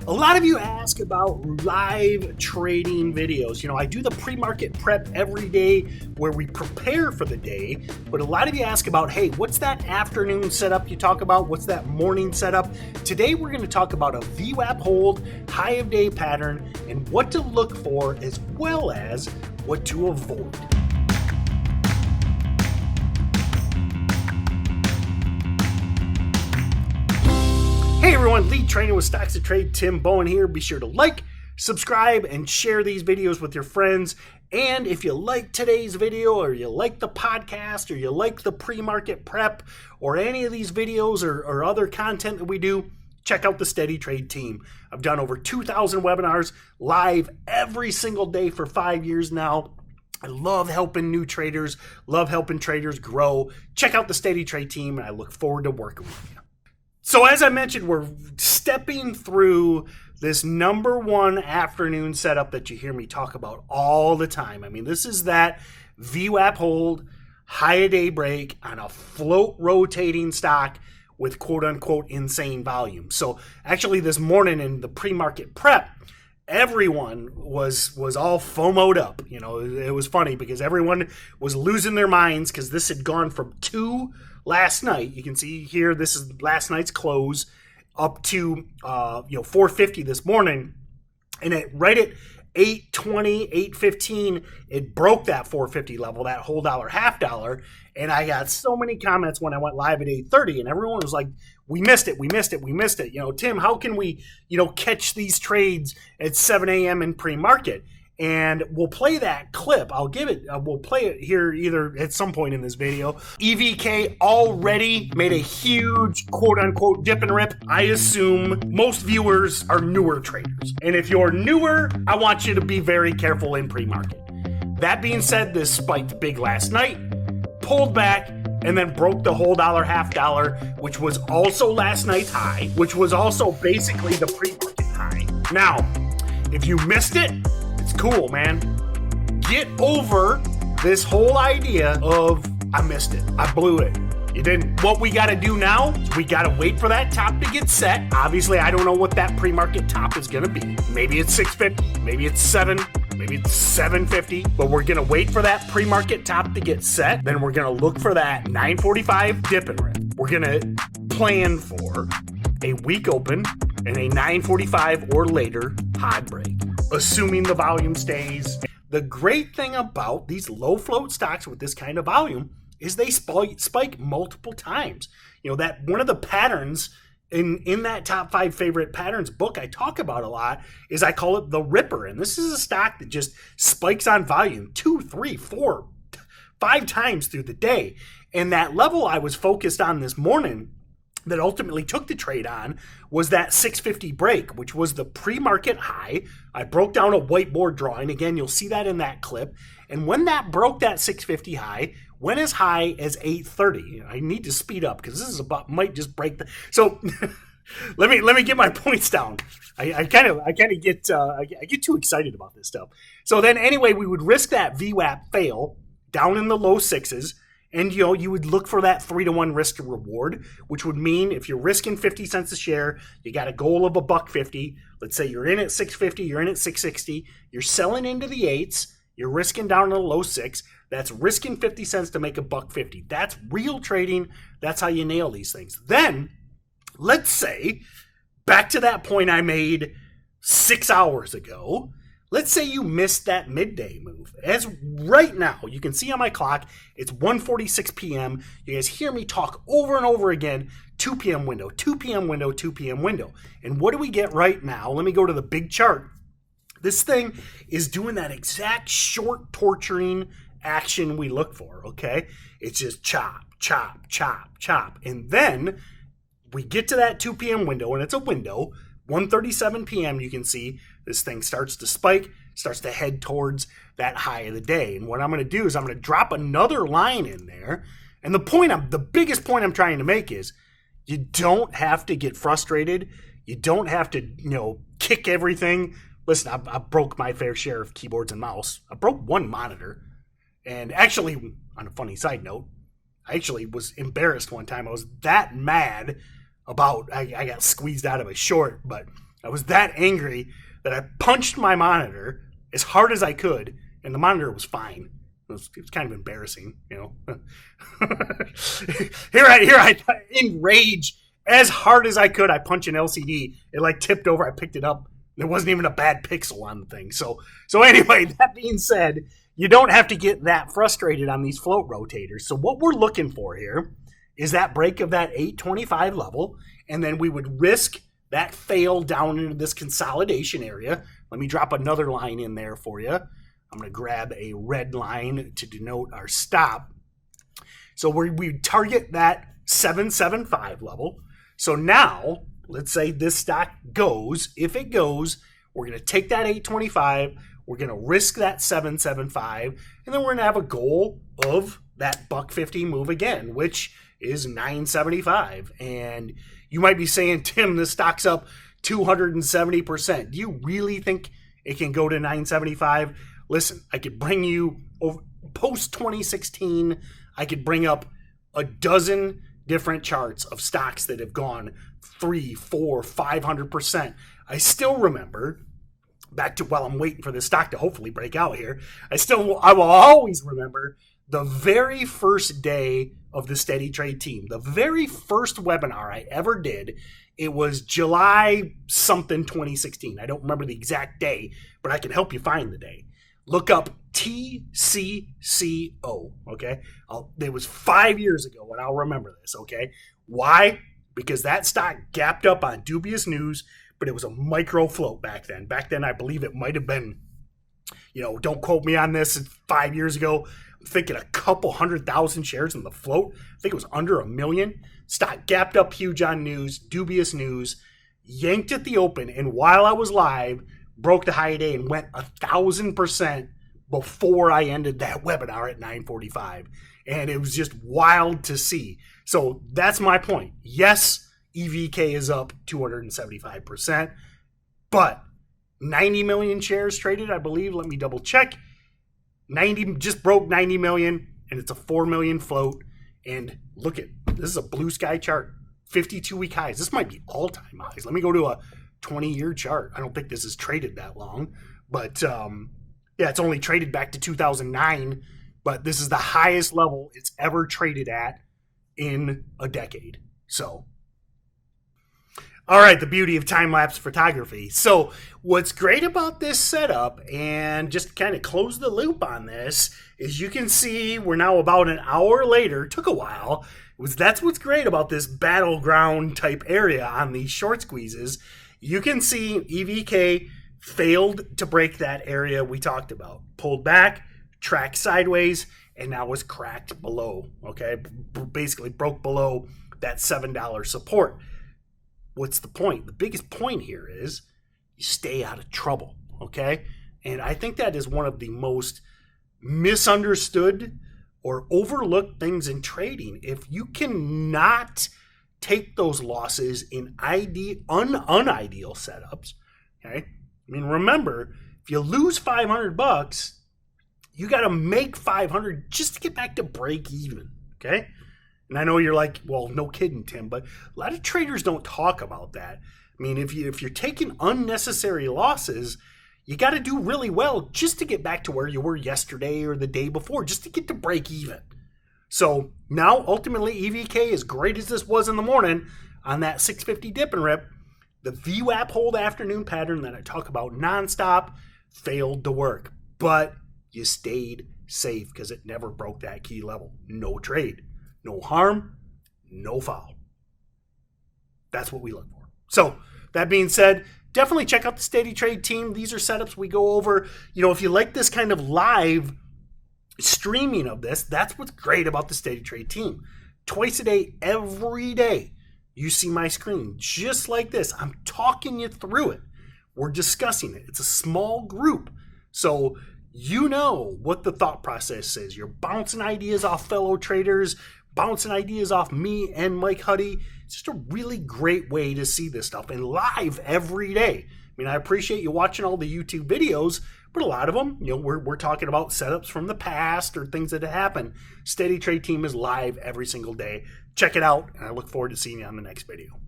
A lot of you ask about live trading videos. You know, I do the pre-market prep every day where we prepare for the day, but a lot of you ask about, hey, what's that afternoon setup you talk about? What's that morning setup? Today, we're going to talk about a VWAP hold, high of day pattern, and what to look for as well as what to avoid. Hey everyone, lead trainer with StocksToTrade, Tim Bohen here. Be sure to like, subscribe, and share these videos with your friends. And if you like today's video, or you like the podcast, or you like the pre-market prep, or any of these videos or other content that we do, check out the Steady Trade team. I've done over 2,000 webinars live every single day for 5 years now. I love helping new traders, love helping traders grow. Check out the Steady Trade team, and I look forward to working with you. So as I mentioned, we're stepping through this number one afternoon setup that you hear me talk about all the time. I mean, this is that VWAP hold, high a day break on a float rotating stock with quote unquote insane volume. So actually this morning in the pre-market prep, everyone was all FOMO'd up. You know, it was funny because everyone was losing their minds because this had gone from 2 last night. You can see here, this is last night's close up to 450 this morning, and right at 820, 815, it broke that 450 level, that whole half dollar. And I got so many comments when I went live at 8:30, and everyone was like, we missed it. You know, Tim, how can we, catch these trades at 7 a.m. in pre-market? And we'll play that clip. We'll play it here either at some point in this video. EVK already made a huge quote unquote dip and rip. I assume most viewers are newer traders. And if you're newer, I want you to be very careful in pre-market. That being said, this spiked big last night, pulled back, and then broke the whole half dollar, which was also last night's high, which was also basically the pre-market high. Now, if you missed it, it's cool, man. Get over this whole idea of, I missed it, I blew it. You didn't. What we got to do now is we got to wait for that top to get set. Obviously, I don't know what that pre-market top is going to be. Maybe it's 650, maybe it's 7, maybe it's 750, but we're going to wait for that pre-market top to get set. Then we're going to look for that 945 dip and rip. We're going to plan for a weak open and a 945 or later high break, assuming the volume stays. The great thing about these low float stocks with this kind of volume is they spike multiple times. You know, that one of the patterns in that top 5 favorite patterns book I talk about a lot is I call it the Ripper. And this is a stock that just spikes on volume 2, 3, 4, 5 times through the day. And that level I was focused on this morning that ultimately took the trade on was that 650 break, which was the pre-market high. I broke down a whiteboard drawing. Again, you'll see that in that clip. And when that broke that 650 high, went as high as 830. I need to speed up because this is might just break the. So let me get my points down. I get too excited about this stuff. So then anyway, we would risk that VWAP fail down in the low 6s. And, you would look for that 3-to-1 risk to reward, which would mean if you're risking 50 cents a share, you got a goal of $1.50. Let's say you're in at 650, you're in at 660, you're selling into the 8s, you're risking down to the low 6. That's risking 50 cents to make $1.50. That's real trading. That's how you nail these things. Then, let's say, back to that point I made 6 hours ago, let's say you missed that midday move. As right now, you can see on my clock, it's 1:46 p.m. You guys hear me talk over and over again, 2 p.m. window, 2 p.m. window, 2 p.m. window. And what do we get right now? Let me go to the big chart. This thing is doing that exact short torturing action we look for, okay? It's just chop, chop, chop, chop. And then we get to that 2 p.m. window, and it's a window. 1:37 p.m. you can see this thing starts to spike, starts to head towards that high of the day. And what I'm going to do is I'm going to drop another line in there. And the biggest point I'm trying to make is you don't have to get frustrated. You don't have to, kick everything. Listen, I broke my fair share of keyboards and mouse. I broke one monitor. And actually, on a funny side note, I actually was embarrassed one time. I was that mad about I got squeezed out of a short, but I was that angry that I punched my monitor as hard as I could, and the monitor was fine. It was kind of embarrassing, you know. Here I in rage, as hard as I could, I punched an LCD. It like tipped over. I picked it up. There wasn't even a bad pixel on the thing. So anyway, that being said, you don't have to get that frustrated on these float rotators. So what we're looking for here is that break of that 825 level, and then we would risk that fail down into this consolidation area. Let me drop another line in there for you. I'm going to grab a red line to denote our stop. So we target that 775 level. So now, let's say this stock goes. If it goes, we're going to take that 825. We're going to risk that 775. And then we're going to have a goal of that $1.50 move again, which is 975. And you might be saying, Tim, this stock's up 270%. Do you really think it can go to 975? Listen, I could bring you over post 2016. I could bring up a dozen different charts of stocks that have gone 300, 400, 500%. I still remember back to while I'm waiting for this stock to hopefully break out here. I will always remember the very first day of the Steady Trade team, the very first webinar I ever did. It was July something 2016. I don't remember the exact day, but I can help you find the day. Look up TCCO, okay? It was 5 years ago, and I'll remember this, okay? Why? Because that stock gapped up on dubious news, but it was a micro float back then. Back then, I believe it might have been, don't quote me on this, 5 years ago, I'm thinking a couple 100,000 shares in the float. I think it was under 1 million. Stock gapped up huge on news, dubious news, yanked at the open, and while I was live, broke the high day and went 1,000% before I ended that webinar at 9:45. And it was just wild to see. So that's my point. Yes, EVK is up 275%, but 90 million shares traded, I believe. Let me double check. 90 just broke 90 million, and it's a 4 million float. And look at this is a blue sky chart, 52-week highs. This might be all-time highs. Let me go to a 20-year chart. I don't think this is traded that long, but it's only traded back to 2009, but this is the highest level it's ever traded at in a decade. So, all right, the beauty of time-lapse photography. So what's great about this setup, and just kind of close the loop on this, is you can see we're now about an hour later. It took a while. That's what's great about this battleground type area on these short squeezes. You can see EVK failed to break that area we talked about. Pulled back, tracked sideways, and now was cracked below, okay? Basically broke below that $7 support. What's the point? The biggest point here is you stay out of trouble, okay? And I think that is one of the most misunderstood or overlooked things in trading. If you cannot take those losses in unideal setups, okay? I mean, remember, if you lose $500, you got to make 500 just to get back to break even, okay? And I know you're like, well, no kidding, Tim, but a lot of traders don't talk about that. I mean, if you're taking unnecessary losses, you got to do really well just to get back to where you were yesterday or the day before, just to get to break even. So now, ultimately, EVK, as great as this was in the morning on that 650 dip and rip, the VWAP hold afternoon pattern that I talk about nonstop failed to work. But you stayed safe because it never broke that key level. No trade, no harm, no foul. That's what we look for. So that being said, definitely check out the Steady Trade team. These are setups we go over. If you like this kind of live streaming of this, that's what's great about the Steady Trade team. Twice a day, every day, you see my screen just like this. I'm talking you through it. We're discussing it. It's a small group. So you know what the thought process is. You're bouncing ideas off fellow traders, bouncing ideas off me and Mike Huddy. It's just a really great way to see this stuff and live every day. I mean, I appreciate you watching all the YouTube videos, but a lot of them, we're talking about setups from the past or things that have happened. Steady Trade team is live every single day. Check it out, and I look forward to seeing you on the next video.